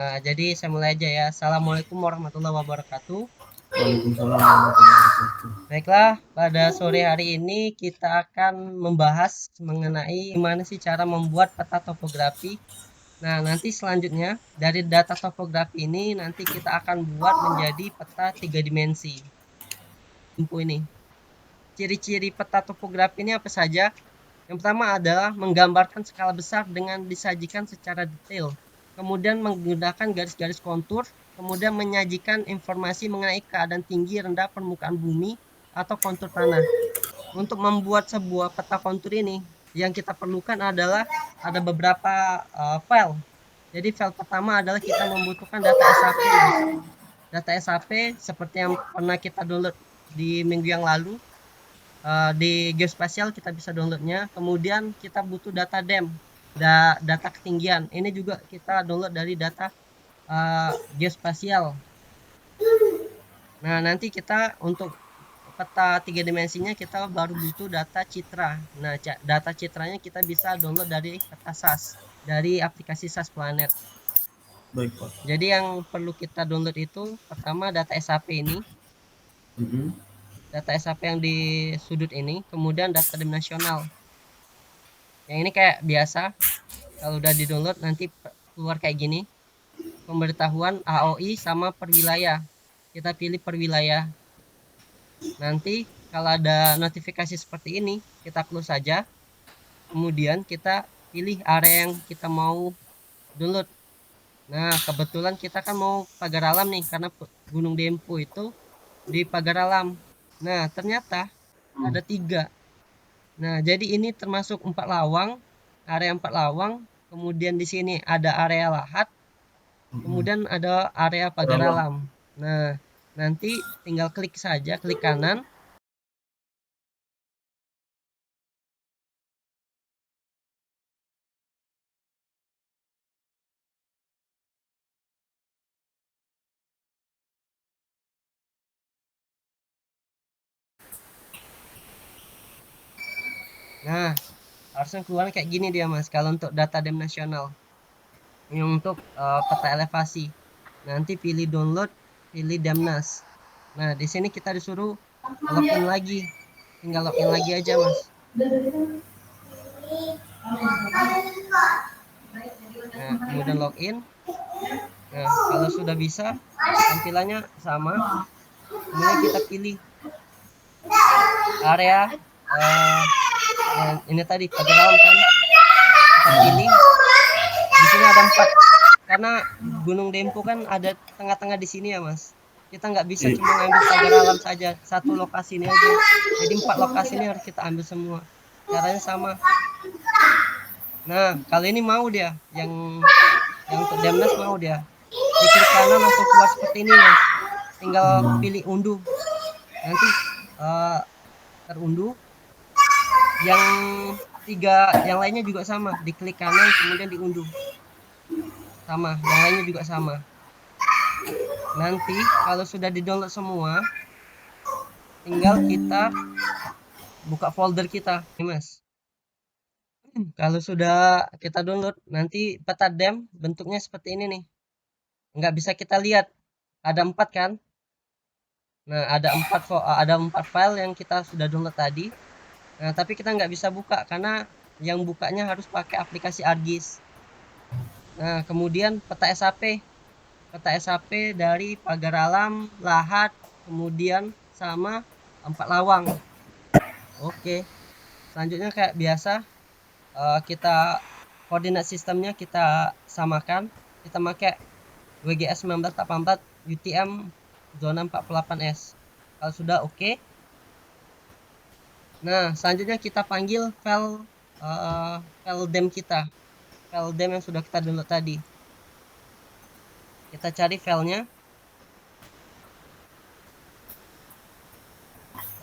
Nah, jadi saya mulai aja ya. Assalamualaikum warahmatullahi wabarakatuh. Waalaikumsalam warahmatullahi wabarakatuh. Baiklah, pada sore hari ini kita akan membahas mengenai gimana sih cara membuat peta topografi. Nah, nanti selanjutnya dari data topografi ini nanti kita akan buat menjadi peta 3 dimensi. Ini. Ciri-ciri peta topografi ini apa saja? Yang pertama adalah menggambarkan skala besar dengan disajikan secara detail. Kemudian menggunakan garis-garis kontur, kemudian menyajikan informasi mengenai keadaan tinggi rendah permukaan bumi atau kontur tanah. Untuk membuat sebuah peta kontur ini, yang kita perlukan adalah ada beberapa file. Jadi file pertama adalah kita membutuhkan data SAP, Mas. Data SAP seperti yang pernah kita download di minggu yang lalu. Di geospasial kita bisa downloadnya. Kemudian kita butuh data DEM, data ketinggian. Ini juga kita download dari data geospasial. Nah, nanti kita untuk peta 3 dimensinya kita baru butuh data citra. Nah, data citranya kita bisa download dari peta SAS, dari aplikasi SAS Planet. Baik, Pak. Jadi yang perlu kita download itu pertama data SAP ini, Mm-mm. data SAP yang di sudut ini, kemudian data dimensional. Yang ini kayak biasa, kalau udah di download nanti keluar kayak gini. Pemberitahuan AOI sama per wilayah. Kita pilih per wilayah. Nanti kalau ada notifikasi seperti ini, kita close saja. Kemudian kita pilih area yang kita mau download. Nah, kebetulan kita kan mau pagar alam nih, karena Gunung Dempo itu di pagar alam. Nah, ternyata ada 3. Nah, jadi ini termasuk 4 lawang, area 4 lawang. Kemudian di sini ada area lahat, Mm-mm. kemudian ada area pagar Berapa? alam. Nah, nanti tinggal klik saja, klik kanan. Nah, harusnya keluar kayak gini dia, Mas. Kalau untuk data DEM nasional. Yang untuk peta elevasi. Nanti pilih download, pilih Demnas. Nah, di sini kita disuruh login lagi. Tinggal login lagi aja, Mas. Nah, kemudian login. Nah, kalau sudah bisa, tampilannya sama. Kemudian kita pilih area ini tadi pagar alam kan. Kita pilih. Di sini ada 4. Karena Gunung Dempo kan ada tengah-tengah di sini ya, Mas. Kita nggak bisa Iya. cuma ngambil pagar alam saja, satu lokasi ini aja. Jadi 4 lokasi ini harus kita ambil semua. Caranya sama. Nah, kali ini mau dia yang untuk Demnas mau dia. Di klik kanan langsung keluar seperti ini, Mas. Tinggal pilih unduh. Nanti terunduh. Yang 3 yang lainnya juga sama, diklik kanan kemudian diunduh. Sama, yang lainnya juga sama. Nanti kalau sudah di-download semua, tinggal kita buka folder kita, nih Mas. Kalau sudah kita download, nanti peta DEM bentuknya seperti ini nih. Nggak bisa kita lihat, ada 4 kan? Nah, ada 4 file yang kita sudah download tadi. Nah, tapi kita nggak bisa buka karena yang bukanya harus pakai aplikasi ArcGIS. Nah, kemudian peta SAP. Peta SAP dari pagar alam, lahat, kemudian sama 4 lawang. Oke. Selanjutnya kayak biasa, kita koordinat sistemnya kita samakan. Kita pakai WGS 1984 UTM zona 48S. Kalau sudah oke. Nah, selanjutnya kita panggil file DEM kita. File DEM yang sudah kita download tadi. Kita cari filenya.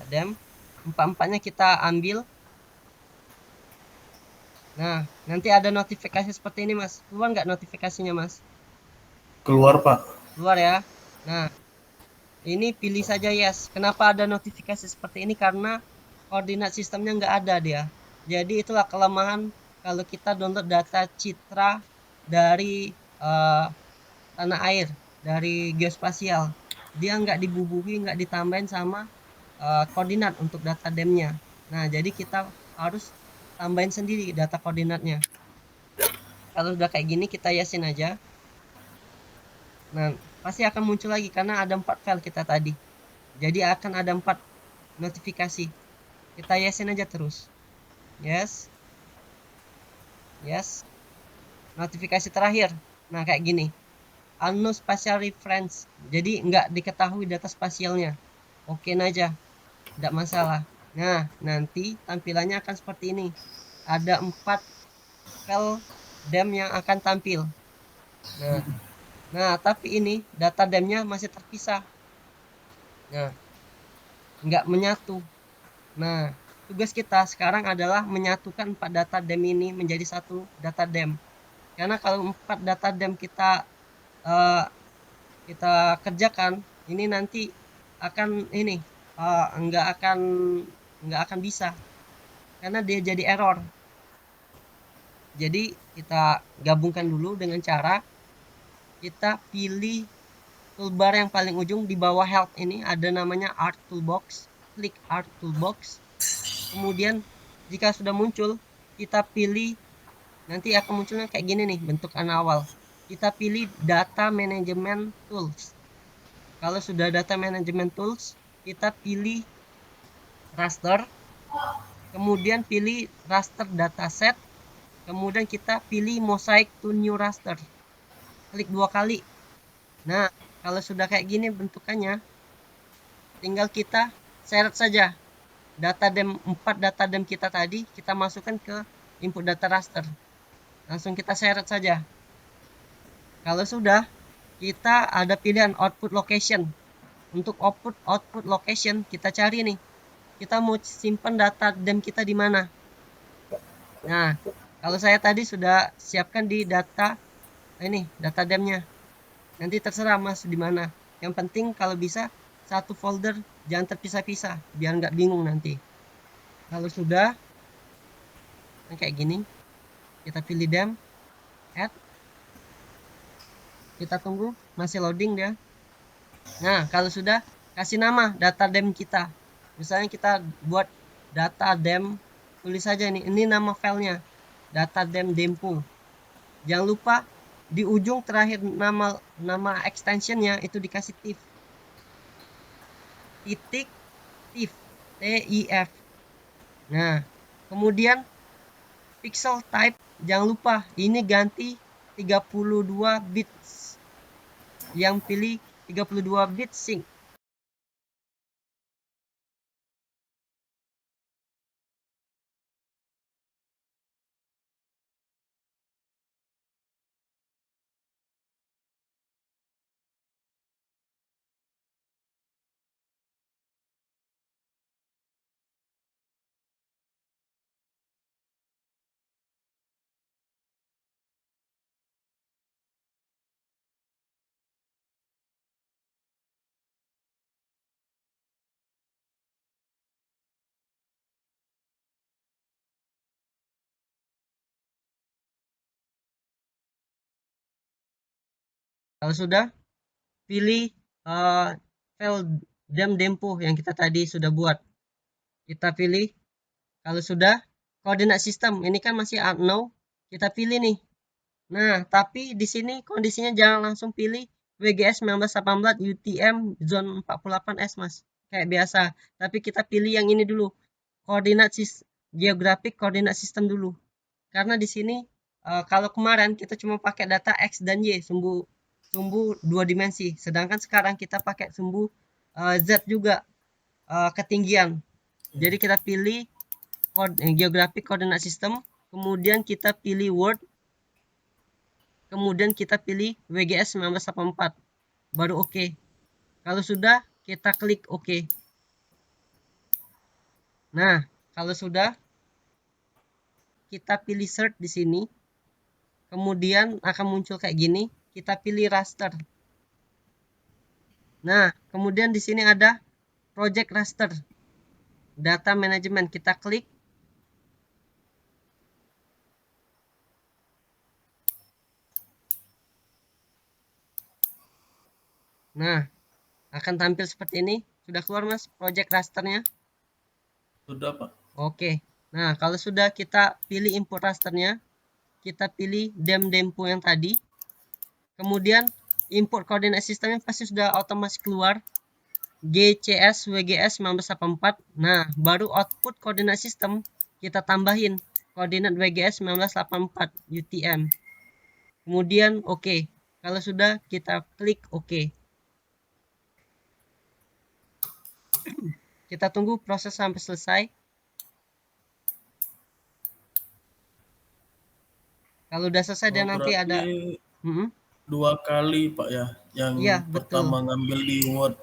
DEM. Empat-empatnya kita ambil. Nah, nanti ada notifikasi seperti ini, Mas. Keluar nggak notifikasinya, Mas? Keluar, Pak. Keluar ya. Nah, ini pilih saja yes. Kenapa ada notifikasi seperti ini? Karena koordinat sistemnya nggak ada dia. Jadi itulah kelemahan kalau kita download data citra dari tanah air dari geospasial. Dia nggak dibubuhi, nggak ditambahin sama koordinat untuk data demnya. Nah, jadi kita harus tambahin sendiri data koordinatnya. Kalau udah kayak gini, kita yasin aja. Nah, pasti akan muncul lagi karena ada 4 file kita tadi. Jadi akan ada 4 notifikasi. Kita yasin aja terus. Yes. Yes. Notifikasi terakhir. Nah, kayak gini. Unknown spatial reference. Jadi nggak diketahui data spasialnya. Oke aja. Tidak masalah. Nah, nanti tampilannya akan seperti ini. Ada 4 file dem yang akan tampil. Nah, tapi ini data demnya masih terpisah. Nah, nggak menyatu. Nah, tugas kita sekarang adalah menyatukan 4 data dem ini menjadi satu data dem. Karena kalau 4 data dem eh, kita kerjakan, ini nanti akan ini nggak akan bisa karena dia jadi error. Jadi kita gabungkan dulu dengan cara kita pilih toolbar yang paling ujung di bawah help ini ada namanya Art Toolbox. Klik Art Toolbox. Kemudian jika sudah muncul, kita pilih nanti akan munculnya kayak gini nih bentuk awal. Kita pilih Data Management Tools. Kalau sudah Data Management Tools, kita pilih raster. Kemudian pilih raster dataset. Kemudian kita pilih mosaic to new raster. Klik 2 kali. Nah, kalau sudah kayak gini bentukannya, tinggal kita seret saja data dem 4 data dem kita tadi, kita masukkan ke input data raster. Langsung kita seret saja. Kalau sudah, kita ada pilihan output location. Untuk output location, kita cari nih. Kita mau simpan data dem kita di mana. Nah, kalau saya tadi sudah siapkan di data demnya. Nanti terserah Mas di mana. Yang penting kalau bisa satu folder jangan terpisah-pisah biar nggak bingung nanti. Kalau sudah kayak gini, kita pilih dem, add. Kita tunggu masih loading dia. Nah, kalau sudah kasih nama data dem kita. Misalnya kita buat data dem, tulis saja nih, ini nama filenya. Data dem dempo. Jangan lupa di ujung terakhir nama extensionnya itu dikasih tif. Titik tif. TIF. Nah, kemudian pixel type jangan lupa ini ganti 32 bits. Yang pilih 32 bit sync. Kalau sudah, pilih file dem dempo yang kita tadi sudah buat. Kita pilih. Kalau sudah, koordinat sistem ini kan masih unknown. Kita pilih nih. Nah, tapi di sini kondisinya jangan langsung pilih WGS 1918 UTM zone 48S, Mas. Kayak biasa. Tapi kita pilih yang ini dulu. Geographic koordinat sistem dulu. Karena di sini kalau kemarin kita cuma pakai data X dan Y, sumbu 2 dimensi. Sedangkan sekarang kita pakai sumbu Z juga ketinggian. Jadi kita pilih geographic koordinat sistem, kemudian kita pilih word, kemudian kita pilih WGS 1984. Baru oke. Kalau sudah, kita klik oke. Nah, kalau sudah, kita pilih search di sini. Kemudian akan muncul kayak gini. Kita pilih raster. Nah, kemudian di sini ada project raster. Data management. Kita klik. Nah, akan tampil seperti ini. Sudah keluar Mas project rasternya? Sudah, Pak. Oke. Nah, kalau sudah kita pilih import rasternya, kita pilih dempo yang tadi. Kemudian import koordinat sistemnya pasti sudah otomatis keluar. GCS WGS 1984. Nah, baru output koordinat sistem kita tambahin koordinat WGS 1984 UTM. Kemudian oke. Kalau sudah kita klik oke. Kita tunggu proses sampai selesai. Kalau udah selesai dan nanti Berarti ada 2 kali, Pak, ya. Yang iya, betul. pertama ngambil di Word,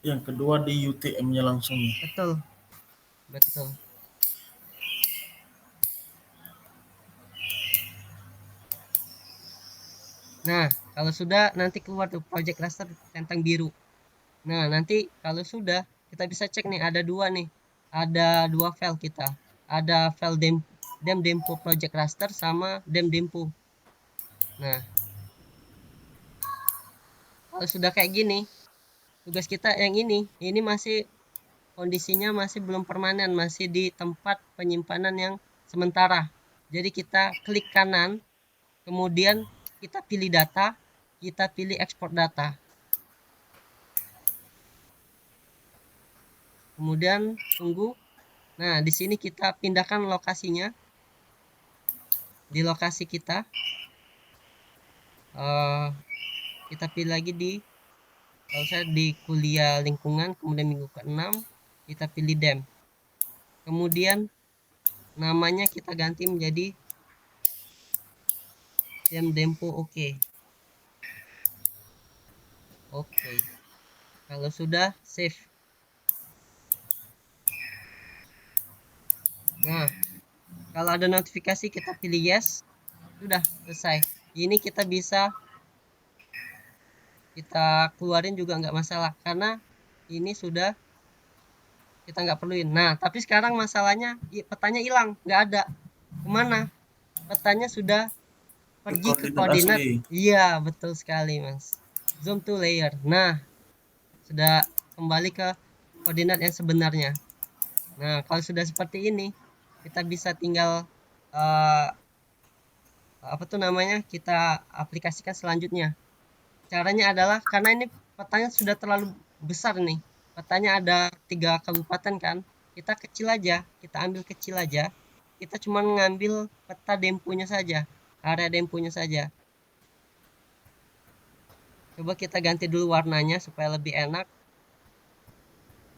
yang kedua di UTM-nya langsung. Betul. Betul. Nah, kalau sudah nanti keluar tuh project raster centang biru. Nah, nanti kalau sudah kita bisa cek nih ada dua nih. Ada dua file kita. Ada file dempo project raster sama dempo. Nah, kalau sudah kayak gini, tugas kita yang ini masih kondisinya masih belum permanen, masih di tempat penyimpanan yang sementara. Jadi kita klik kanan, kemudian kita pilih data, kita pilih export data. Kemudian tunggu. Nah, di sini kita pindahkan lokasinya. Di lokasi kita. Kita pilih lagi kalau saya di kuliah lingkungan, kemudian minggu ke-6, kita pilih dem. Kemudian namanya kita ganti menjadi dempo oke. Oke. Kalau sudah save. Nah, kalau ada notifikasi kita pilih yes. Sudah selesai. Ini kita bisa kita keluarin juga nggak masalah karena ini sudah kita nggak perluin. Nah, tapi sekarang masalahnya petanya hilang, nggak ada. Kemana? Petanya sudah pergi ke koordinat. Asli. Iya, betul sekali, Mas. Zoom to layer. Nah, sudah kembali ke koordinat yang sebenarnya. Nah, kalau sudah seperti ini, kita bisa tinggal apa tuh namanya? Kita aplikasikan selanjutnya. Caranya adalah karena ini petanya sudah terlalu besar nih. Petanya ada 3 kabupaten kan. Kita kecil aja, kita ambil kecil aja. Kita cuma ngambil peta demponya saja, area demponya saja. Coba kita ganti dulu warnanya supaya lebih enak.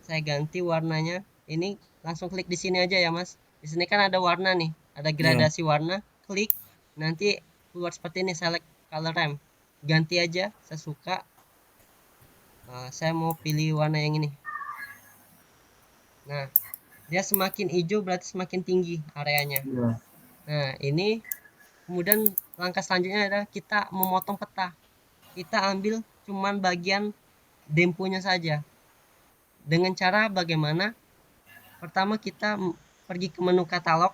Saya ganti warnanya. Ini langsung klik di sini aja ya, Mas. Di sini kan ada warna nih, ada gradasi warna. Klik, nanti keluar seperti ini, select color ramp. Ganti aja, saya suka. Saya mau pilih warna yang ini. Nah, dia semakin hijau berarti semakin tinggi areanya. Nah, ini kemudian langkah selanjutnya adalah kita memotong peta. Kita ambil cuman bagian demponya saja. Dengan cara bagaimana? Pertama kita pergi ke menu katalog.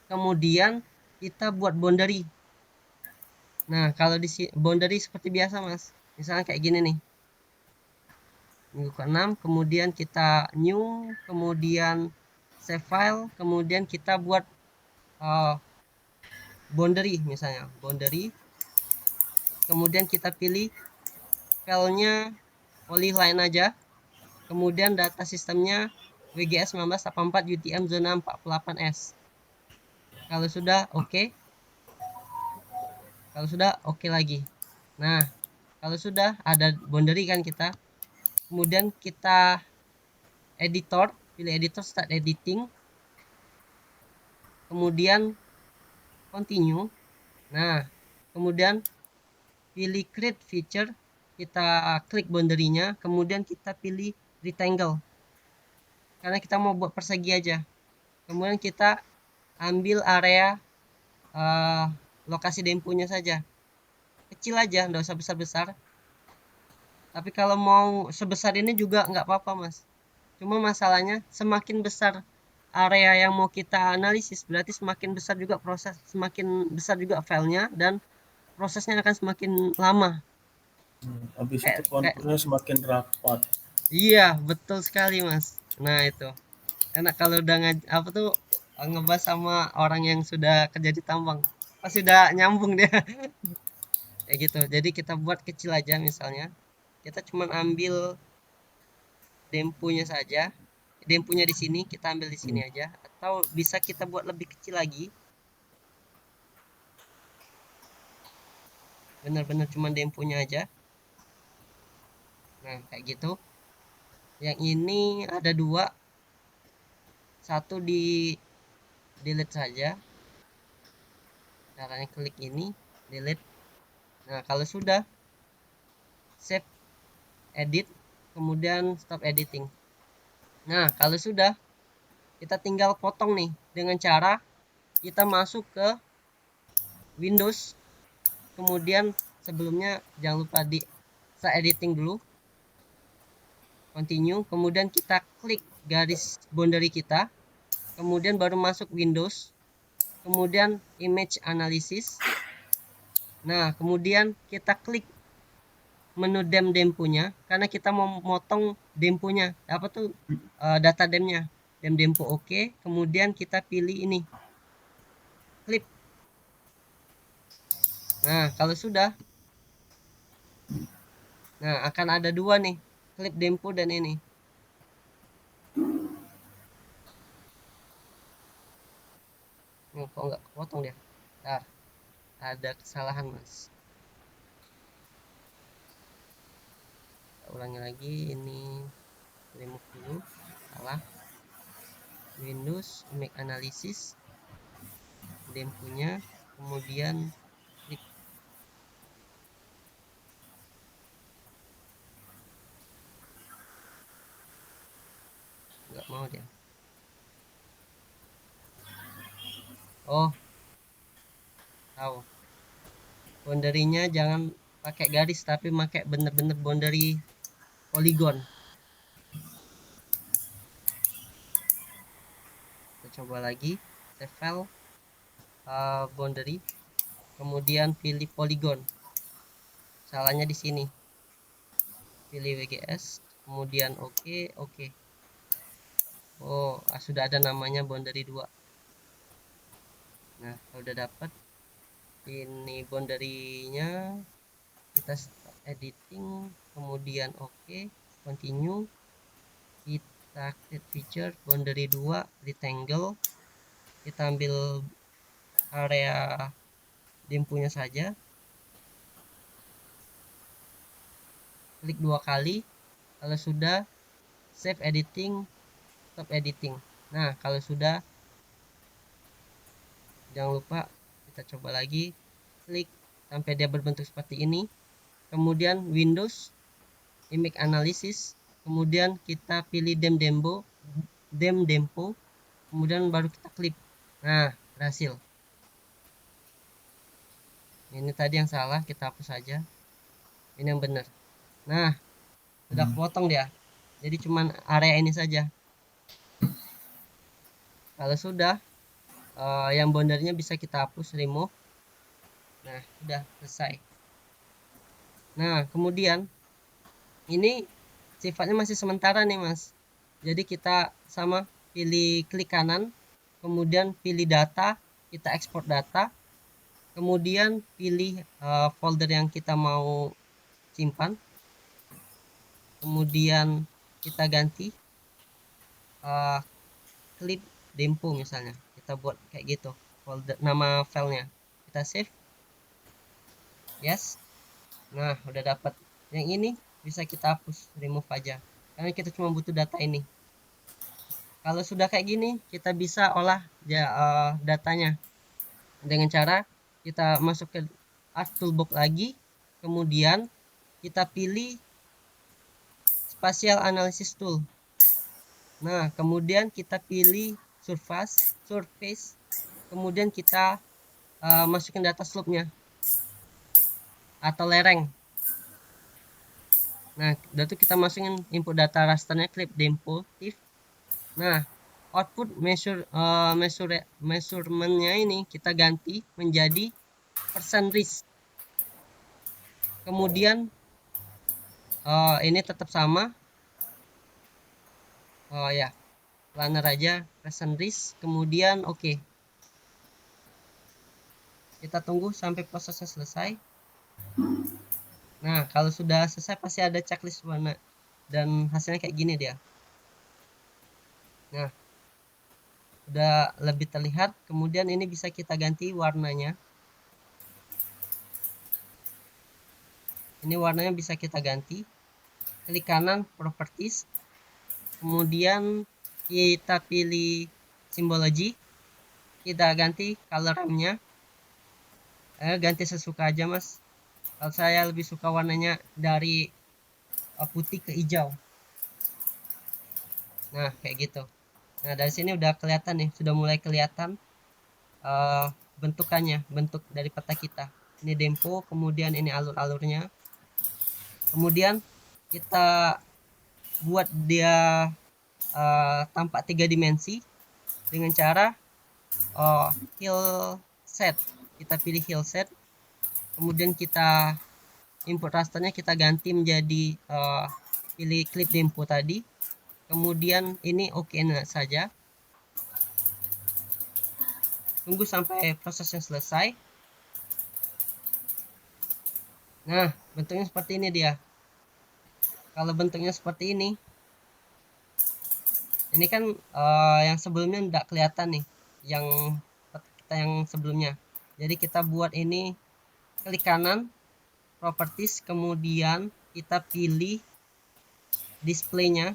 Kemudian kita buat boundary. Nah, kalau di boundary seperti biasa, Mas. Misalnya kayak gini nih. Minggu ke-6, kemudian kita new, kemudian save file, kemudian kita buat boundary misalnya, boundary. Kemudian kita pilih filenya polyline aja. Kemudian data sistemnya WGS 1984 UTM zona 48S. Kalau sudah oke. Kalau sudah oke lagi. Nah, kalau sudah ada boundary kan kita. Kemudian kita editor, pilih editor, start editing. Kemudian continue. Nah, kemudian pilih create feature, kita klik boundary-nya, kemudian kita pilih rectangle. Karena kita mau buat persegi aja. Kemudian kita ambil area lokasi demponya saja. Kecil aja, nggak usah besar-besar. Tapi kalau mau sebesar ini juga nggak apa-apa, Mas. Cuma masalahnya semakin besar area yang mau kita analisis, berarti semakin besar juga filenya dan prosesnya akan semakin lama. Habis itu Kayak, konturnya semakin rapat. iya, betul sekali, Mas. Nah, itu. Enak kalau udah apa tuh ngebahas sama orang yang sudah kerja di tambang. Pasti udah nyambung dia. Kayak gitu. Jadi kita buat kecil aja misalnya. Kita cuman ambil dempunya saja. Dempunya di sini, kita ambil di sini Hmm. aja. Atau bisa kita buat lebih kecil lagi. Benar-benar cuman dempunya aja. Nah, kayak gitu. Yang ini ada dua. Satu di delete saja. Caranya klik ini, delete. Nah, kalau sudah, save, edit, kemudian stop editing. Nah, kalau sudah, kita tinggal potong nih dengan cara kita masuk ke Windows, kemudian sebelumnya jangan lupa di start editing dulu, continue, kemudian kita klik garis boundary kita, kemudian baru masuk Windows, kemudian image analysis. Nah, kemudian kita klik menu dempunya karena kita mau motong dempunya apa tuh data demnya dempo oke, kemudian kita pilih ini clip. Nah, kalau sudah, nah akan ada dua nih, clip dempo dan ini. Kok nggak kepotong dia? Ntar ada kesalahan, Mas. Kita ulangi lagi, ini remove dulu, salah. Windows image analysis, dempunya, kemudian clip. Nggak mau dia. Oh, tahu. Boundary-nya jangan pakai garis tapi pakai bener-bener boundary polygon. Kita coba lagi, save file, boundary, kemudian pilih polygon. Salahnya di sini. Pilih WGS, kemudian oke, oke. Oh, sudah ada namanya boundary 2. Nah, kalau udah dapat ini boundary-nya, kita start editing, kemudian oke, continue. Kita create feature boundary 2 rectangle. Kita ambil area dempunya saja, klik 2 kali. Kalau sudah, save editing, stop editing. Nah, kalau sudah, jangan lupa kita coba lagi, klik sampai dia berbentuk seperti ini, kemudian Windows image analysis, kemudian kita pilih dempo, kemudian baru kita klik. Nah, berhasil. Ini tadi yang salah, kita hapus saja. Ini yang benar. Nah, sudah potong dia. Jadi cuman area ini saja. Kalau sudah, yang boundarnya bisa kita hapus, remove. Nah, sudah selesai. Nah, kemudian ini sifatnya masih sementara nih, Mas. Jadi kita sama pilih klik kanan, kemudian pilih data, kita ekspor data, kemudian pilih folder yang kita mau simpan, kemudian kita ganti clip dempo misalnya, kita buat kayak gitu folder nama filenya, kita save, yes. Nah, udah dapat. Yang ini bisa kita hapus, remove aja karena kita cuma butuh data ini. Kalau sudah kayak gini, kita bisa olah datanya dengan cara kita masuk ke art toolbox lagi, kemudian kita pilih spatial analysis tool. Nah, kemudian kita pilih surface, kemudian kita masukin data slope-nya atau lereng. Nah, itu kita masukin input data rasternya clip dempo if. Nah, output measurementnya ini kita ganti menjadi percent risk. Kemudian Ini tetap sama. Oh ya, planner aja, present risk, kemudian oke. Kita tunggu sampai prosesnya selesai. Nah, kalau sudah selesai pasti ada checklist warna dan hasilnya kayak gini dia. Nah, udah lebih terlihat. Kemudian ini bisa kita ganti warnanya. Ini warnanya bisa kita ganti. Klik kanan properties. Kemudian kita pilih symbology. Kita ganti color RAM-nya. Ganti sesuka aja, Mas. Kalau saya lebih suka warnanya dari putih ke hijau. Nah, kayak gitu. Nah, dari sini udah kelihatan nih, sudah mulai kelihatan bentukannya, bentuk dari peta kita. Ini dempo, kemudian ini alur-alurnya. Kemudian kita buat dia tampak 3 dimensi dengan cara hill set. Kita pilih hill set, kemudian kita input rasternya kita ganti menjadi pilih clip dempo tadi. Kemudian ini oke saja. Tunggu sampai prosesnya selesai. Nah, bentuknya seperti ini dia. Kalau bentuknya seperti ini kan yang sebelumnya tidak kelihatan nih, yang kita yang sebelumnya. Jadi kita buat ini, klik kanan, properties, kemudian kita pilih displaynya.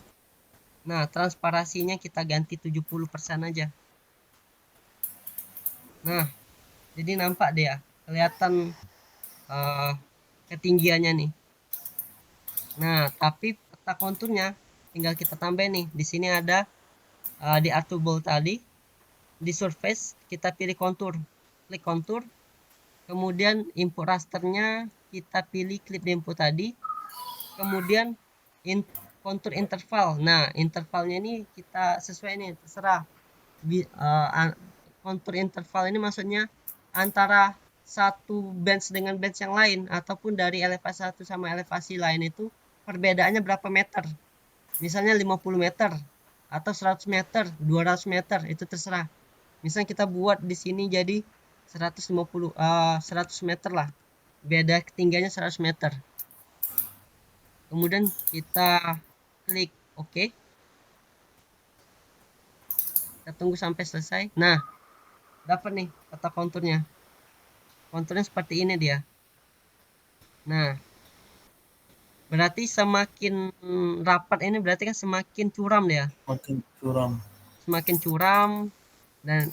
Nah, transparasinya kita ganti 70% aja. Nah, jadi nampak dia, kelihatan ketinggiannya nih. Nah, tapi peta konturnya tinggal kita tambah nih. Di sini ada di Artable tadi, di surface kita pilih kontur, klik kontur, kemudian input rasternya kita pilih clip dempo tadi, kemudian kontur interval. Nah, intervalnya ini kita sesuai nih, terserah. Kontur interval ini maksudnya antara satu bench dengan bench yang lain, ataupun dari elevasi satu sama elevasi lain itu perbedaannya berapa meter. Misalnya 50 meter atau 100 meter, 200 meter, itu terserah. Misalnya kita buat di sini jadi 100 meter lah. Beda ketinggiannya 100 meter. Kemudian kita klik OK. Kita tunggu sampai selesai. Nah, dapat nih peta konturnya. Konturnya seperti ini dia. Nah, berarti semakin rapat ini berarti kan semakin curam dia. Makin curam. Semakin curam dan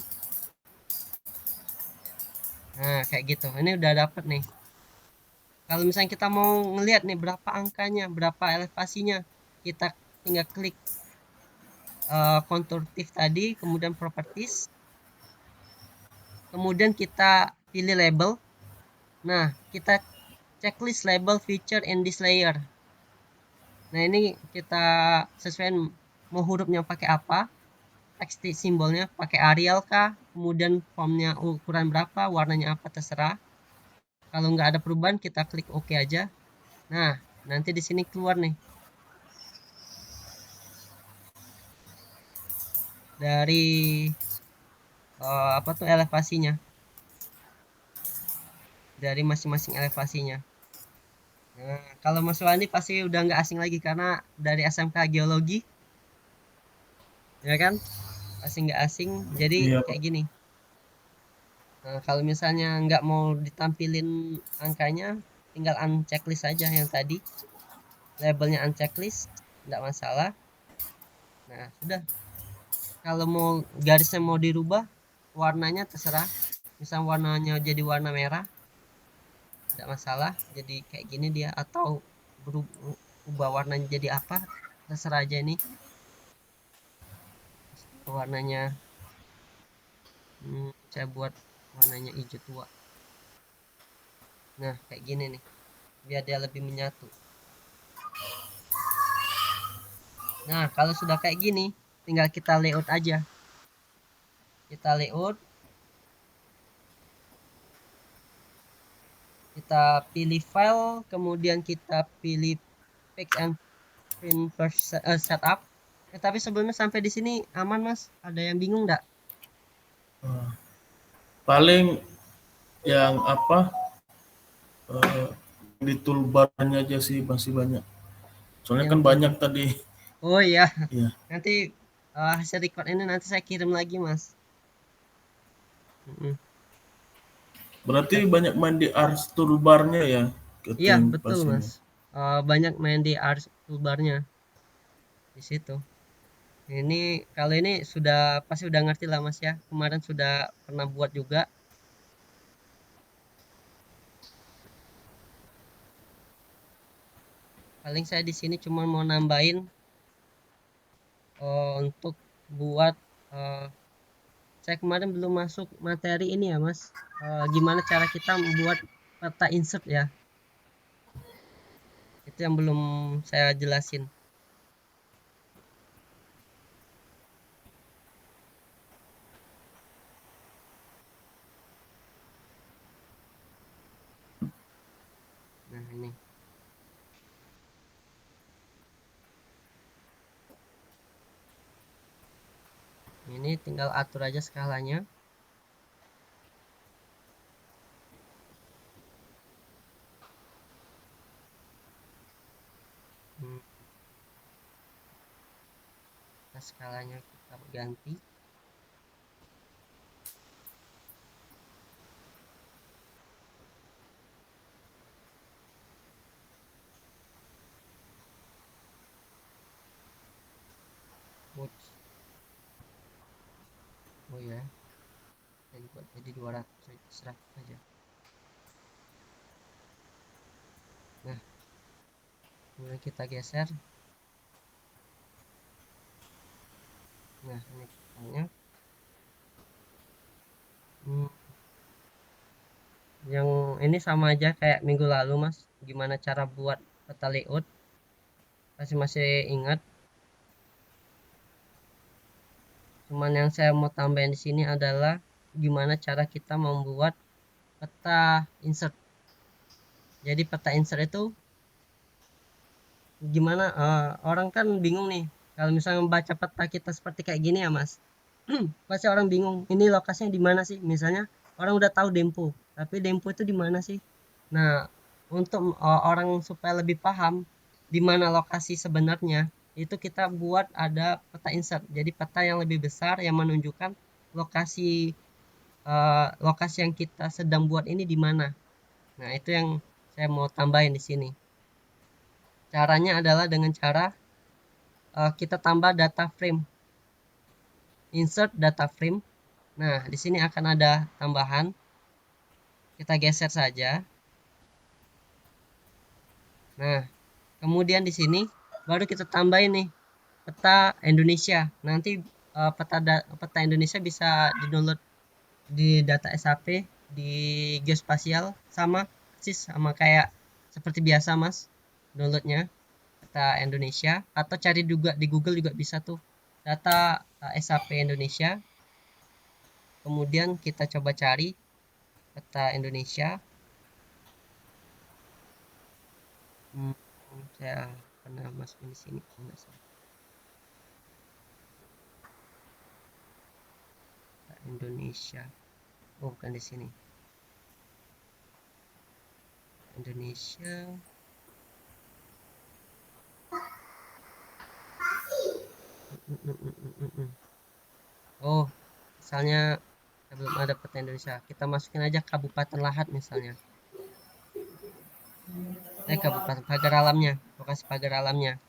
nah kayak gitu. Ini udah dapet nih. Kalau misalnya kita mau ngelihat nih berapa angkanya, berapa elevasinya, kita tinggal klik contour TIFF tadi, kemudian properties, kemudian kita pilih label. Nah, kita checklist label feature in this layer. Nah, ini kita sesuaikan mau hurufnya pakai apa, text simbolnya pakai Arial kah, kemudian fontnya ukuran berapa, warnanya apa, terserah. Kalau nggak ada perubahan, kita klik OK aja. Nah, nanti di sini keluar nih dari apa tuh elevasinya, dari masing-masing elevasinya. Nah, kalau Mas Wandi pasti udah nggak asing lagi karena dari SMK Geologi, ya kan? Pasti nggak asing. Jadi Iya, kayak gini. Nah, kalau misalnya nggak mau ditampilin angkanya, tinggal unchecklist aja yang tadi. Labelnya unchecklist, nggak masalah. Nah, sudah. Kalau mau garisnya mau dirubah, warnanya terserah. Misal warnanya jadi warna merah, tidak masalah. Jadi kayak gini dia, atau berubah warnanya jadi apa, terserah aja ini. Warnanya saya buat warnanya hijau tua. Nah, kayak gini nih, biar dia lebih menyatu. Nah, kalau sudah kayak gini, tinggal kita layout aja. Kita layout, kita pilih file, kemudian kita pilih fix and print first setup. Tapi sebelumnya sampai di sini aman Mas? Ada yang bingung nggak? Paling yang apa, eh, di toolbar-nya aja sih masih banyak. Soalnya Yang kan tool. banyak tadi. Oh iya, Iya. nanti hasil record ini nanti saya kirim lagi Mas. Mm-mm. Berarti Kita, banyak main di ars toolbar-nya ya, iya yang betul pas Mas. ini. Banyak main di art toolbarnya di situ. Ini kalau ini sudah pasti udah ngerti lah Mas ya. Kemarin sudah pernah buat juga. Paling saya di sini cuma mau nambahin untuk buat eh, saya kemarin belum masuk materi ini ya Mas. Gimana cara kita membuat peta insert ya. Itu yang belum saya jelasin. Nah, ini. Ini tinggal atur aja skalanya. Hmm, skalanya kita ganti. Oops. Oh ya, saya buat jadi 200 100 aja. Nah, kemudian kita geser. Nah, ini petanya. Hmm, yang ini sama aja kayak minggu lalu, Mas. Gimana cara buat peta layout? Masih masih ingat. Cuman yang saya mau tambahin di sini adalah gimana cara kita membuat peta insert. Jadi peta insert itu gimana? Orang kan bingung nih. Kalau misalnya membaca peta kita seperti kayak gini ya, Mas. Pasti orang bingung. Ini lokasinya di mana sih? Misalnya orang udah tahu Dempo, tapi Dempo itu di mana sih? Nah, untuk orang supaya lebih paham di mana lokasi sebenarnya, itu kita buat ada peta insert. Jadi peta yang lebih besar yang menunjukkan lokasi lokasi yang kita sedang buat ini di mana. Nah, itu yang saya mau tambahin di sini. Caranya adalah dengan cara kita tambah data frame, insert data frame. Nah, di sini akan ada tambahan. Kita geser saja. Nah, kemudian di sini baru kita tambahin nih peta Indonesia. Nanti peta Indonesia bisa di-download di data SAP, di geospasial sama persis sama kayak seperti biasa, Mas. Downloadnya peta Indonesia atau cari juga di Google juga bisa tuh data SAP Indonesia. Kemudian kita coba cari peta Indonesia. Hmm, saya pernah masukin di sini kalau nggak salah. Indonesia. Oh, bukan di sini. Indonesia. Oh, misalnya belum ada peta Indonesia. Kita masukin aja Kabupaten Lahat misalnya. Kabupaten pagar alamnya, lokasi pagar alamnya.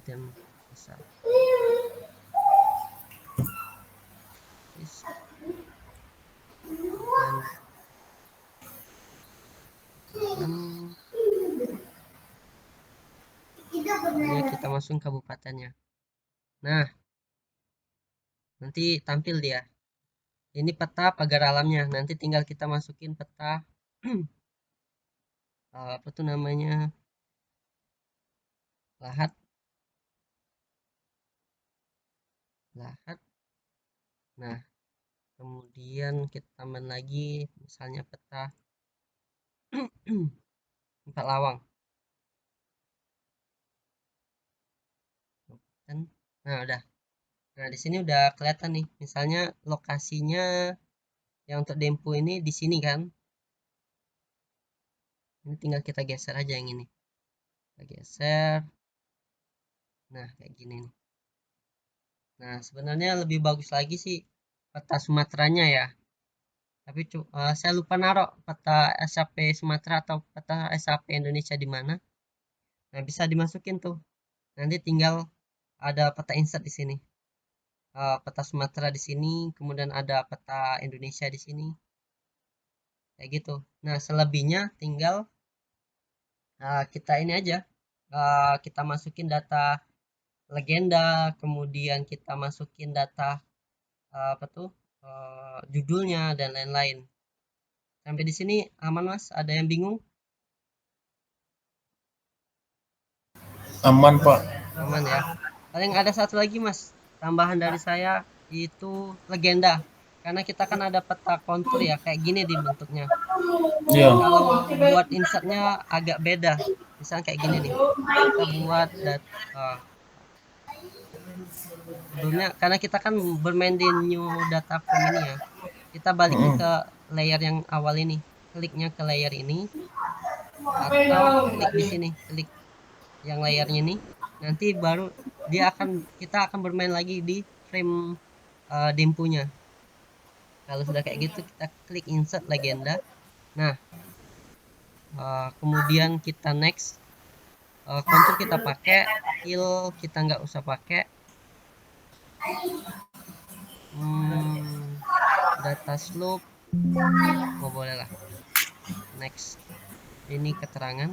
Dan bisa. Dan ini kita masukin kabupatennya. Nah, nanti tampil dia. Ini peta pagar alamnya. Nanti tinggal kita masukin peta apa tuh namanya? Lahat. Lahat. Nah, kemudian kita tambahin lagi misalnya peta 4 lawang. Nah, udah. Nah, di sini udah kelihatan nih. Misalnya lokasinya yang untuk dempo ini di sini kan. Ini tinggal kita geser aja yang ini. Kita geser. Nah, kayak gini nih. Nah, sebenarnya lebih bagus lagi sih peta Sumateranya ya. Tapi saya lupa naruh peta SAP Sumatera atau peta SAP Indonesia di mana. Nah, bisa dimasukin tuh. Nanti tinggal ada peta insert di sini. Peta Sumatera di sini, kemudian ada peta Indonesia di sini. Kayak gitu. Nah, selebihnya tinggal kita ini aja. Kita masukin data legenda, kemudian kita masukin data apa tuh? Judulnya dan lain-lain. Sampai di sini aman, Mas? Ada yang bingung? Aman, Pak. Aman ya. Paling ada satu lagi, Mas. Tambahan dari saya itu legenda. Karena kita kan ada peta kontur ya, kayak gini di bentuknya. Iya. Kalau buat insertnya agak beda. Misalnya kayak gini nih. Kita buat sebelumnya karena kita kan bermain di new data frame ini ya. Kita balikin Mm-mm. ke layer yang awal ini. Kliknya ke layer ini atau klik di sini, klik yang layarnya ini. Nanti baru kita akan bermain lagi di frame dempunya. Kalau sudah kayak gitu kita klik insert legenda. Nah, kemudian kita next. Kontur kita pakai, fill kita nggak usah pakai. Data slope, oh boleh lah. Next, ini keterangan.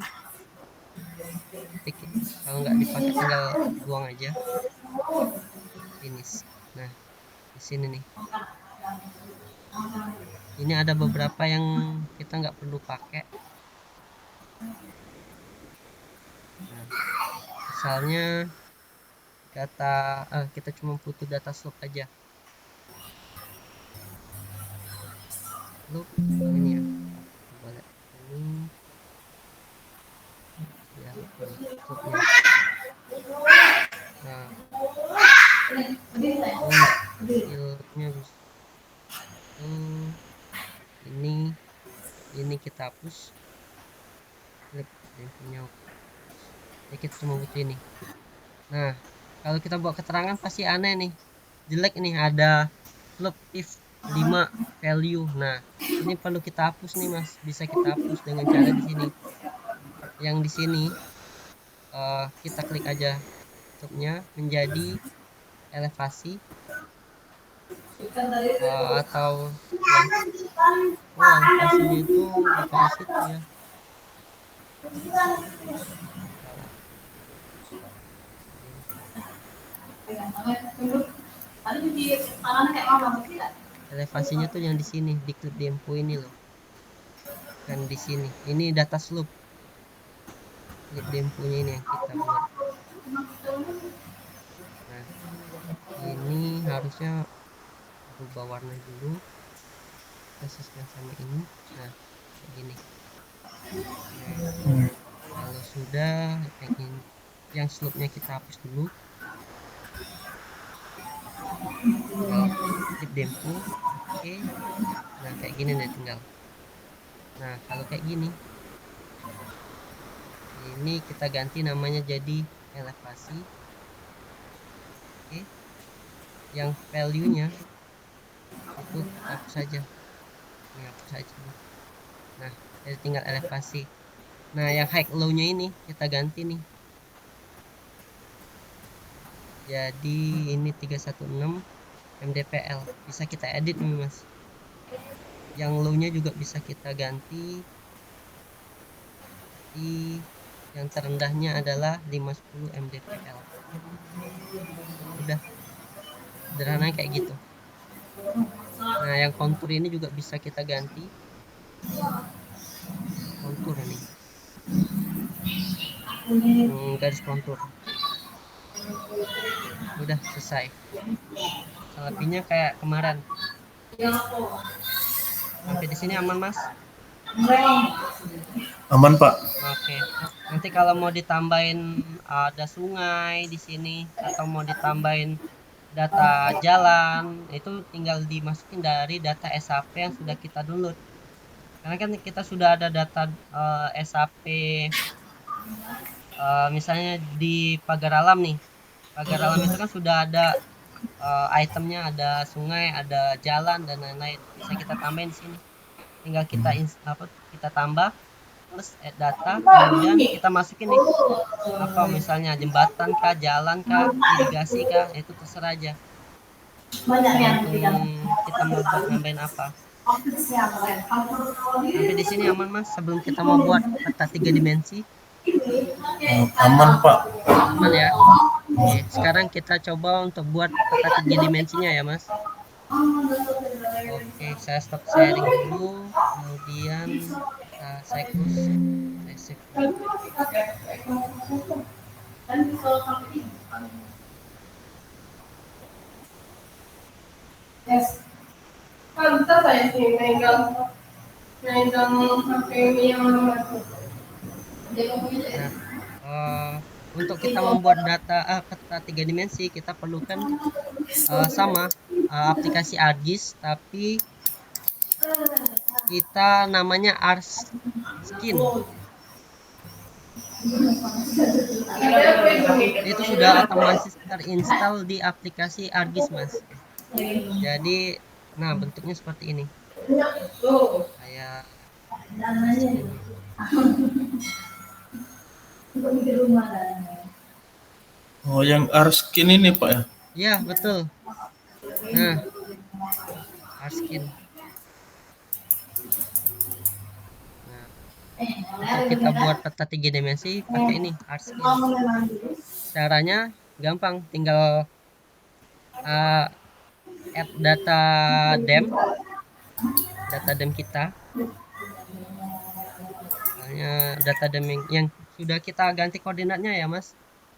Kalau nggak dipakai tinggal buang aja. Finish. Nah, di sini nih. Ini ada beberapa yang kita nggak perlu pakai. Nah, misalnya kita cuma butuh data slope aja. Slope ini ya. Coba lihat ini. Ya, slope-nya. Nah, skillnya bisa. Ini kita hapus. Klik punya. Ya, kita cuma butuh ini. Nah, kalau kita buat keterangan pasti aneh nih. Jelek nih, ada slope if 5 value. Nah, ini perlu kita hapus nih, Mas. Bisa kita hapus dengan cara di sini. Yang di sini kita klik aja slope-nya menjadi elevasi atau ya. Oh, elevasinya itu dikasih situ ya. Salah. Elevasinya tuh yang di sini, di klip dempo ini loh. Kan di sini. Ini data slope. Klip demponya ini yang kita buat. Nah, ini harusnya berubah warna dulu. Kita sesuaikan sama ini. Nah, kayak gini. Nah, kalau sudah yang slope-nya kita hapus dulu. Tinggal klip dempo. Oke. Nah, kayak gini deh tinggal. Nah, kalau kayak gini ini kita ganti namanya jadi elevasi. Oke. Yang value-nya itu kita hapus saja. Ini hapus saja. Nah, jadi tinggal elevasi. Nah, yang height low-nya ini kita ganti nih. Jadi ini 316 mdpl. Bisa kita edit nih, Mas. Yang low-nya juga bisa kita ganti. Yang terendahnya adalah 510 mdpl. Udah sederhana kayak gitu. Nah, yang kontur ini juga bisa kita ganti. Kontur ini. Garis kontur. Udah selesai. Selebihnya kayak kemarin. Sampai di sini aman, Mas? Aman, Pak. Oke. Nanti kalau mau ditambahin ada sungai di sini atau mau ditambahin data jalan, itu tinggal dimasukin dari data SAP yang sudah kita download. Karena kan kita sudah ada data SAP misalnya di pagar alam nih. Pagar alam itu kan sudah ada itemnya, ada sungai, ada jalan dan lain-lain. Bisa kita tambahin di sini. Tinggal kita kita tambah plus add data, kemudian kita masukin nih apa misalnya jembatan kah, jalan kah, irigasi kah, itu terserah aja. Tergantung kita mau buat nambahin apa. Sampai di sini aman, Mas? Sebelum kita mau buat peta 3 dimensi. Aman, Pak. Aman ya. Oke, sekarang kita coba untuk buat peta 3 dimensinya ya, Mas. Oke, saya stop sharing dulu, kemudian saya close, saya save dulu. Pantas saya sih megang HP yang Untuk kita membuat data peta 3 dimensi, kita perlukan sama aplikasi ArcGIS, tapi kita namanya ArcSkin. Itu sudah otomatis terinstall di aplikasi ArcGIS, Mas. Jadi, nah bentuknya seperti ini. Kayak ArcSkin. Oh, yang ArcSkin ini, Pak ya? Ya, betul. Nah, ArcSkin. Nah, untuk kita buat peta 3 dimensi pakai ini ArcSkin. Caranya gampang, tinggal add data dem kita. Misalnya data dem yang sudah kita ganti koordinatnya ya, Mas.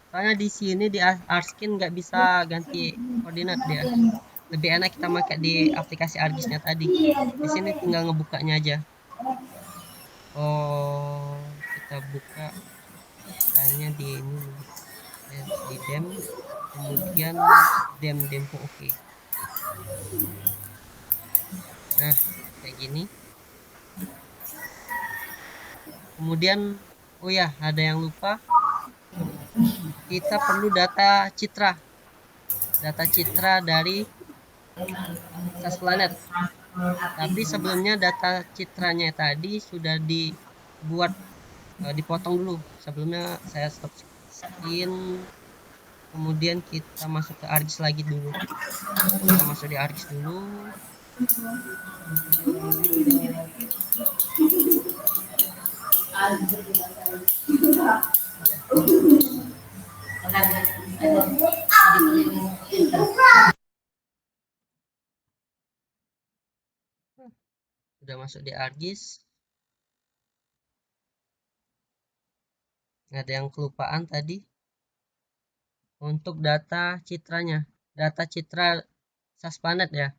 Soalnya di sini di ArcSkin nggak bisa ganti koordinat dia. Lebih enak kita pakai di aplikasi ArcGIS-nya tadi. Di sini tinggal ngebukanya aja. Oh, kita buka misalnya di ini di dem, kemudian dem oke. Nah, kayak gini. Kemudian, oh ya, ada yang lupa. Kita perlu data citra dari SAS Planet. Tapi sebelumnya data citranya tadi sudah dibuat, dipotong dulu. Sebelumnya saya stop screen, kemudian kita masuk ke ArcGIS lagi dulu. Kita masuk di ArcGIS dulu. Sudah masuk di ArcGIS. Ada yang kelupaan tadi. Untuk data citranya, data citra SAS Planet ya.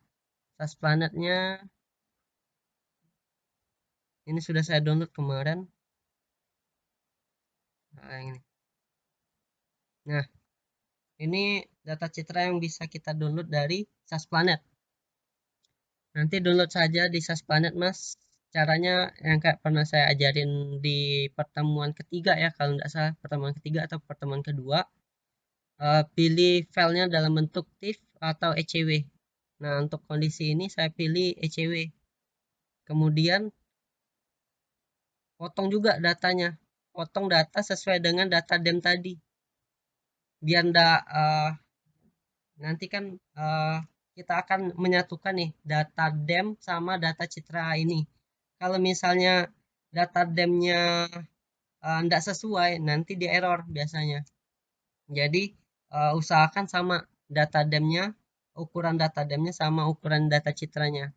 SAS Planetnya ini sudah saya download kemarin. Nah, ini. Nah, ini data citra yang bisa kita download dari SAS Planet. Nanti download saja di SAS Planet, Mas. Caranya yang kayak pernah saya ajarin di pertemuan ketiga ya, kalau nggak salah pertemuan ketiga atau pertemuan kedua. Pilih filenya dalam bentuk TIFF atau ECW. Nah, untuk kondisi ini saya pilih ECW. Kemudian potong juga datanya. Potong data sesuai dengan data dem tadi. Biar ndak nanti kan kita akan menyatukan nih data dem sama data citra ini. Kalau misalnya data demnya ndak sesuai, nanti di error biasanya. Jadi usahakan sama data demnya, ukuran data demnya sama ukuran data citranya.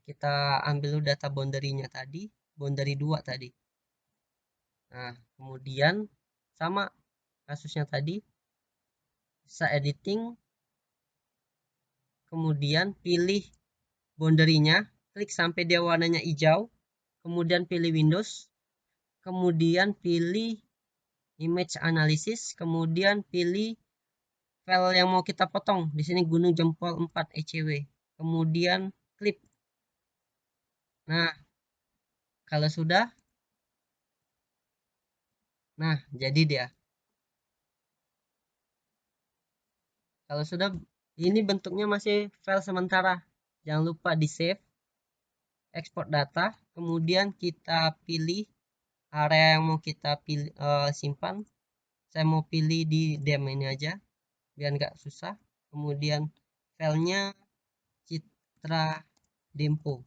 Kita ambil data boundary-nya tadi, boundary 2 tadi. Nah, kemudian sama kasusnya tadi, bisa editing, kemudian pilih boundary-nya, klik sampai dia warnanya hijau, kemudian pilih Windows, kemudian pilih image analysis, kemudian pilih file yang mau kita potong. Di sini gunung jempol 4 ECW. Kemudian clip. Nah, kalau sudah, nah jadi dia. Kalau sudah, ini bentuknya masih file sementara. Jangan lupa di save, export data, kemudian kita pilih area yang mau kita pilih simpan. Saya mau pilih di dem ini aja, biar nggak susah. Kemudian filenya Citra Dempo.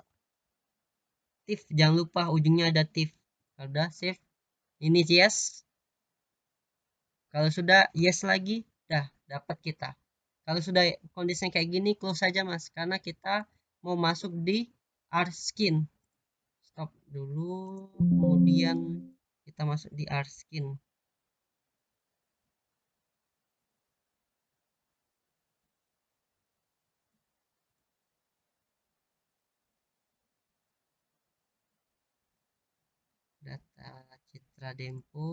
TIFF, jangan lupa ujungnya ada TIFF. Udah save. Ini yes. Kalau sudah yes lagi, dah dapat kita. Kalau sudah kondisinya kayak gini, close saja mas, karena kita mau masuk di ArtSkin. Stop dulu, kemudian kita masuk di ArtSkin. Data Citra Dempo,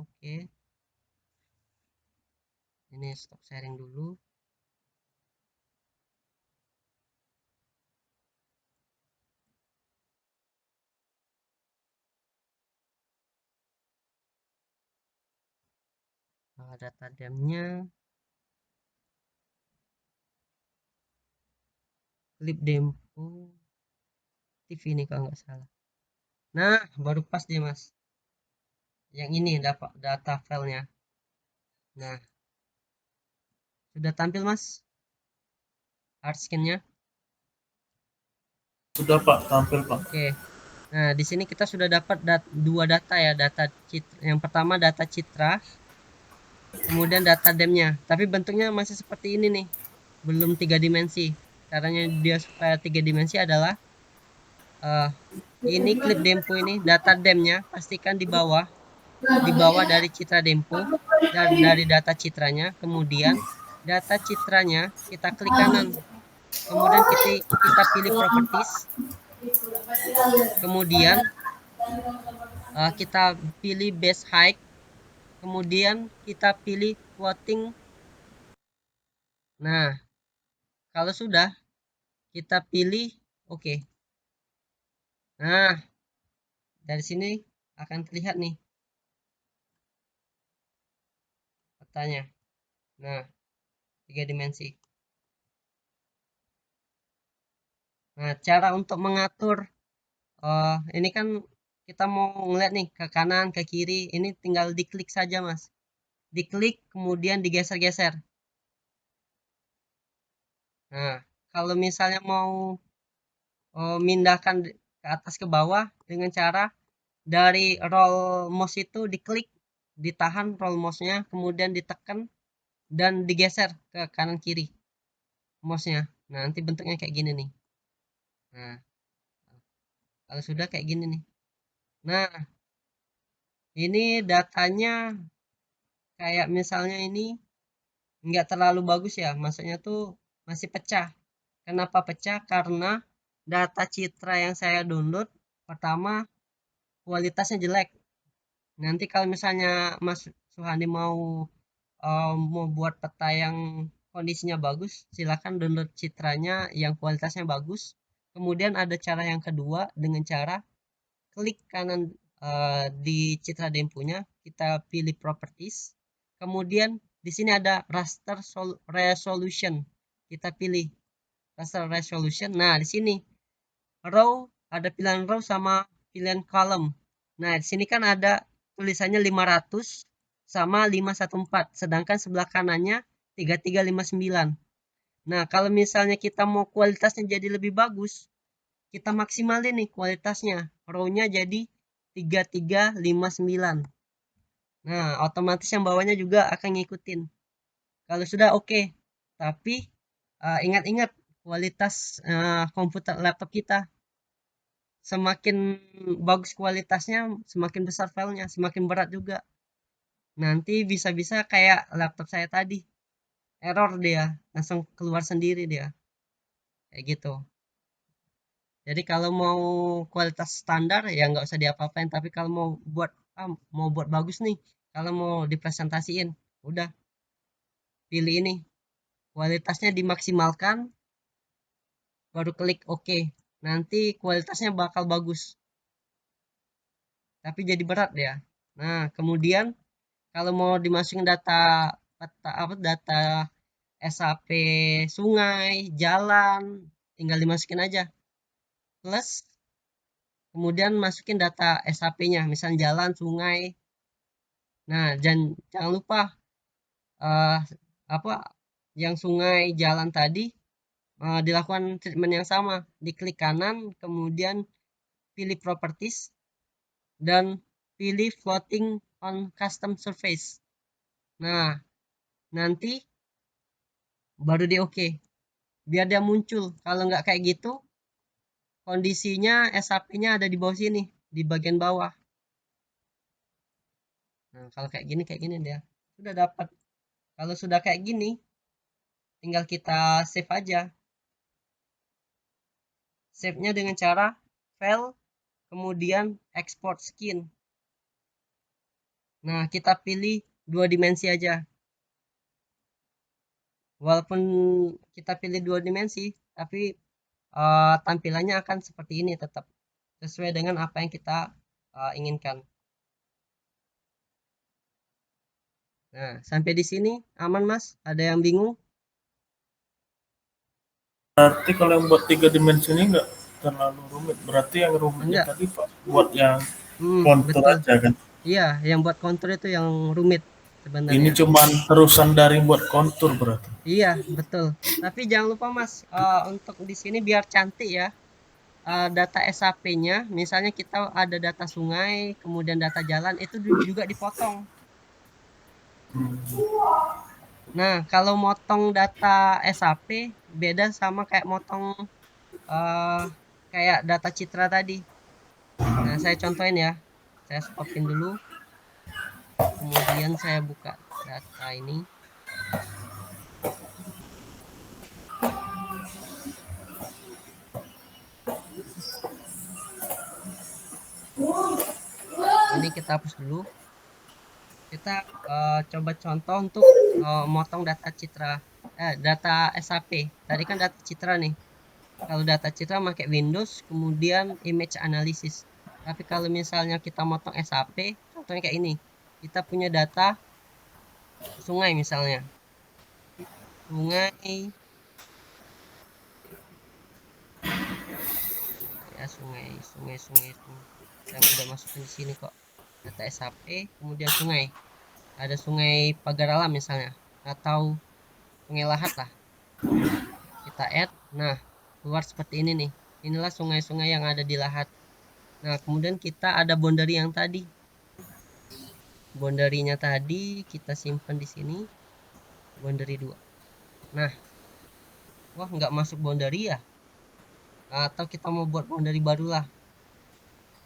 oke. Ini stop sharing dulu. Data demnya, clip Dempo, TV ini kalau nggak salah. Nah, baru pas dia mas. Yang ini dapat data filenya. Nah, sudah tampil mas ArtSkin-nya. Sudah Pak, tampil Pak. Oke. Nah, di sini kita sudah dapat dua data ya, data citra. Yang pertama data citra, kemudian data demnya. Tapi bentuknya masih seperti ini nih, belum 3 dimensi. Caranya dia supaya 3 dimensi adalah ini clip dempo ini, data demnya pastikan di bawah dari citra dempo dan dari data citranya. Kemudian data citranya kita klik kanan, kemudian kita pilih properties, kemudian kita pilih base height, kemudian kita pilih floating. Nah, kalau sudah kita pilih oke. Nah, dari sini akan terlihat nih petanya. Nah, 3 dimensi. Nah, cara untuk mengatur ini kan kita mau ngeliat nih ke kanan, ke kiri, ini tinggal diklik saja mas. Diklik kemudian digeser-geser. Nah, kalau misalnya mau mindahkan ke atas ke bawah dengan cara dari roll mouse itu diklik, ditahan roll mouse-nya, kemudian ditekan dan digeser ke kanan kiri mouse-nya. Nah, nanti bentuknya kayak gini nih. Nah, kalau sudah kayak gini nih. Nah, ini datanya kayak misalnya ini nggak terlalu bagus ya, maksudnya tuh masih pecah. Kenapa pecah? Karena data citra yang saya download pertama kualitasnya jelek. Nanti kalau misalnya Mas Suhandi mau buat peta yang kondisinya bagus, silakan download citranya yang kualitasnya bagus. Kemudian ada cara yang kedua dengan cara klik kanan di citra demponya, kita pilih properties. Kemudian di sini ada raster resolution. Kita pilih raster resolution. Nah, di sini row ada pilihan row sama pilihan column. Nah, di sini kan ada tulisannya 500 sama 514, sedangkan sebelah kanannya 3359. Nah, kalau misalnya kita mau kualitasnya jadi lebih bagus, kita maksimalin nih kualitasnya. Row-nya jadi 3359. Nah, otomatis yang bawahnya juga akan ngikutin. Kalau sudah oke. Tapi ingat-ingat kualitas komputer laptop kita. Semakin bagus kualitasnya, semakin besar filenya, semakin berat juga. Nanti bisa-bisa kayak laptop saya tadi. Error dia, langsung keluar sendiri dia. kayak gitu. Jadi kalau mau kualitas standar ya nggak usah diapa-apain, tapi kalau mau buat bagus nih, kalau mau dipresentasiin, udah pilih ini, kualitasnya dimaksimalkan, baru klik OK. Nanti kualitasnya bakal bagus, tapi jadi berat ya. Nah, kemudian kalau mau dimasukin data SAP sungai, jalan, tinggal dimasukin aja. Plus kemudian masukin data SAP-nya, misal jalan, sungai. Nah, jangan lupa eh, apa yang sungai, jalan tadi dilakukan treatment yang sama. Diklik kanan, kemudian pilih properties dan pilih floating on custom surface. Nah, nanti baru di OK. Biar dia muncul. Kalau nggak kayak gitu, kondisinya SAP-nya ada di bawah sini, di bagian bawah. Nah, kalau kayak gini dia. Sudah dapat. Kalau sudah kayak gini, tinggal kita save aja. Save-nya dengan cara file, kemudian export skin. Nah, kita pilih 2 dimensi aja. Walaupun kita pilih 2 dimensi, tapi tampilannya akan seperti ini tetap. Sesuai dengan apa yang kita inginkan. Nah, sampai di sini aman, Mas? Ada yang bingung? Berarti kalau yang buat 3 dimensi ini nggak terlalu rumit. Berarti yang rumitnya Enggak. tadi Pak buat yang kontur Betul. aja kan. Iya, yang buat kontur itu yang rumit Ini sebenarnya. cuman terusan dari buat kontur berarti. Iya, betul. Tapi jangan lupa Mas, untuk di sini biar cantik ya, data SAP-nya, misalnya kita ada data sungai, kemudian data jalan, itu juga dipotong. Nah, kalau motong data SAP, beda sama kayak motong eh, kayak data citra tadi. Nah, saya contohin ya. Saya stopin dulu, kemudian saya buka data ini. Ini kita hapus dulu. Kita coba contoh untuk motong data SAP. Tadi kan data citra nih. Kalau data citra pakai Windows, kemudian image analysis. Tapi kalau misalnya kita motong SAP, contohnya kayak ini. Kita punya data sungai misalnya. Sungai, ya sungai. Saya udah masukin di sini kok. Data SAP, kemudian sungai. Ada sungai Pagar Alam misalnya, atau sungai Lahat lah. Kita add, nah keluar seperti ini nih. Inilah sungai-sungai yang ada di Lahat. Nah, kemudian kita ada boundary yang tadi. Boundary-nya tadi kita simpan di sini. Boundary 2. Nah, wah nggak masuk boundary ya? Atau kita mau buat boundary baru lah.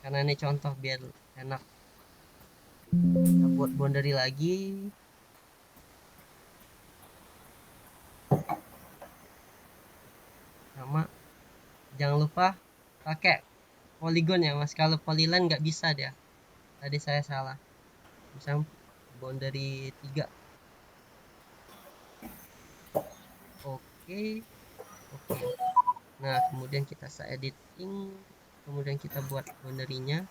Karena ini contoh biar enak. Kita buat boundary lagi. Sama. Jangan lupa pakai polygon ya Mas. Kalau polyline nggak bisa dia. Tadi saya salah. Misalnya boundary 3. Oke. Nah, kemudian kita editing, kemudian kita buat boundary-nya.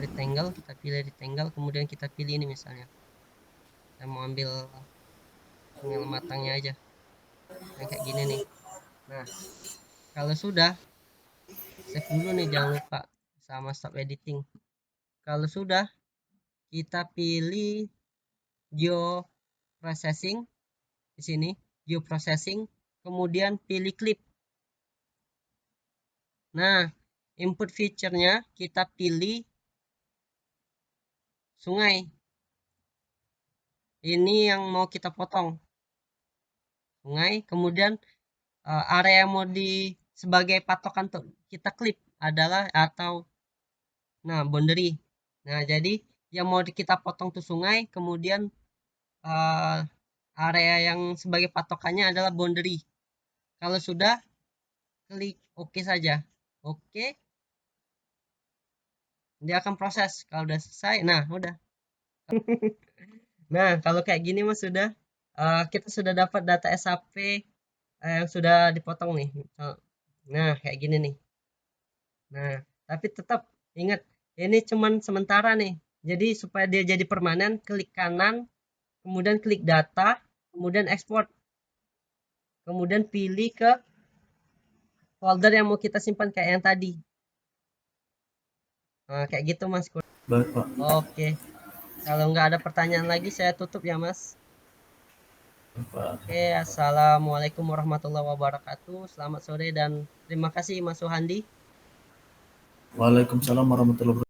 Rectangle, kita pilih rectangle, kemudian kita pilih ini misalnya. Saya mau ambil tinggal matangnya aja. Yang kayak gini nih. Nah, kalau sudah, save dulu nih, jangan lupa sama stop editing. Kalau sudah, kita pilih geoprocessing di sini, geoprocessing, kemudian pilih clip. Nah, input feature-nya kita pilih sungai. Ini yang mau kita potong. Sungai, kemudian area yang mau sebagai patokan untuk kita klip adalah atau Nah, boundary. Nah, jadi yang mau kita potong tuh sungai, kemudian eh, area yang sebagai patokannya adalah boundary. Kalau sudah, klik oke saja. Oke, dia akan proses. Kalau udah selesai, nah udah. Nah, kalau kayak gini mas sudah, kita sudah dapat data SAP yang sudah dipotong nih. Nah, kayak gini nih. Nah, tapi tetap ingat, ini cuman sementara nih. Jadi supaya dia jadi permanen, klik kanan, kemudian klik data, kemudian export. Kemudian pilih ke folder yang mau kita simpan kayak yang tadi. Nah, kayak gitu mas. Baik, Pak. Oke, kalau nggak ada pertanyaan lagi saya tutup ya mas. Pak. Oke, assalamualaikum warahmatullahi wabarakatuh. Selamat sore dan terima kasih mas Suhandi. Waalaikumsalam warahmatullahi wabarakatuh.